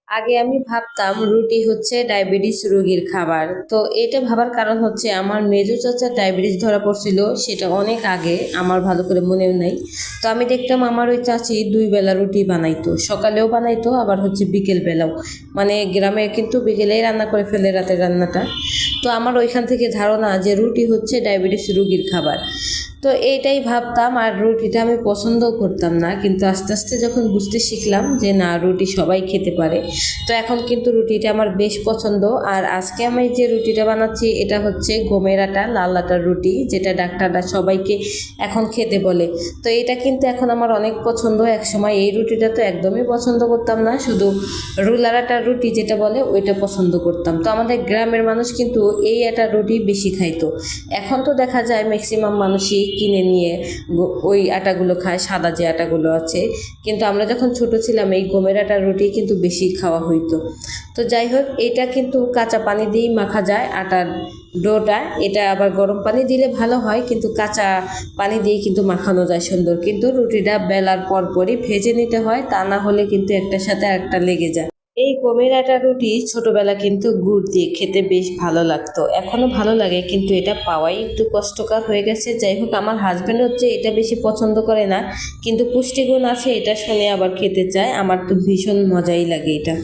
আগে আমি ভাবতাম রুটি হচ্ছে ডায়াবেটিস রোগীর খাবার। তো এটা ভাবার কারণ হচ্ছে আমার মেজো চাচার ডায়াবেটিস ধরা পড়ছিল, সেটা অনেক আগে, আমার ভালো করে মনেও নেই। তো আমি দেখতাম আমার ওই চাচি 2 বেলা রুটি বানাইতো, সকালেও বানাইতো আবার হচ্ছে বিকেল বেলাও। মানে গ্রামে কিন্তু বিকেলেই রান্না করে ফেলে রাতের রান্নাটা। তো আমার ওইখান থেকে ধারণা যে রুটি হচ্ছে ডায়াবেটিস রোগীর খাবার। তো এইটাই ভাবতাম, আর রুটিটা আমি পছন্দও করতাম না, কিন্তু আস্তে আস্তে যখন বুঝতে শিখলাম যে না, রুটি সবাই খেতে পারে, তো এখন কিন্তু রুটিটা আমার বেশ পছন্দ। আর আজকে আমি যে রুটিটা বানাচ্ছি এটা হচ্ছে গমের আটা, লাল আটার রুটি, যেটা ডাক্তাররা সবাইকে এখন খেতে বলে। তো এটা কিন্তু এখন আমার অনেক পছন্দ। একসময় এই রুটিটা তো একদমই পছন্দ করতাম না, শুধু রুলার আটার রুটি যেটা বলে ওইটা পছন্দ করতাম। তো আমাদের গ্রামের মানুষ কিন্তু এই আটার রুটি বেশি খাইতো। এখন তো দেখা যায় ম্যাক্সিমাম মানুষই কিনে নিয়ে ওই আটাগুলো খায়, সাদা যে আটাগুলো আছে। কিন্তু আমরা যখন ছোট ছিলাম এই গমের আটার রুটি কিন্তু বেশি খাওয়া হইতো। তো যাই হোক, এটা কিন্তু কাঁচা পানি দিয়েই মাখা যায় আটার ডোটা। এটা আবার গরম পানি দিলে ভালো হয়, কিন্তু কাঁচা পানি দিয়ে কিন্তু মাখানো যায় সুন্দর। কিন্তু রুটিটা বেলার পরপরই ভেজে নিতে হয়, তা না হলে কিন্তু একটার সাথে একটা লেগে যায়। এই গমের আটা রুটি ছোটবেলা কিন্তু গুড় দিয়ে খেতে বেশ ভালো লাগতো, এখনো ভালো লাগে, কিন্তু এটা পাওয়াই একটু কষ্টকর হয়ে গেছে। যাই হোক, আমার হাজব্যান্ড হচ্ছে এটা বেশি পছন্দ করে না, কিন্তু পুষ্টিগুণ আছে এটা শুনে আবার খেতে চায়। আমার তো ভীষণ মজাই লাগে এটা।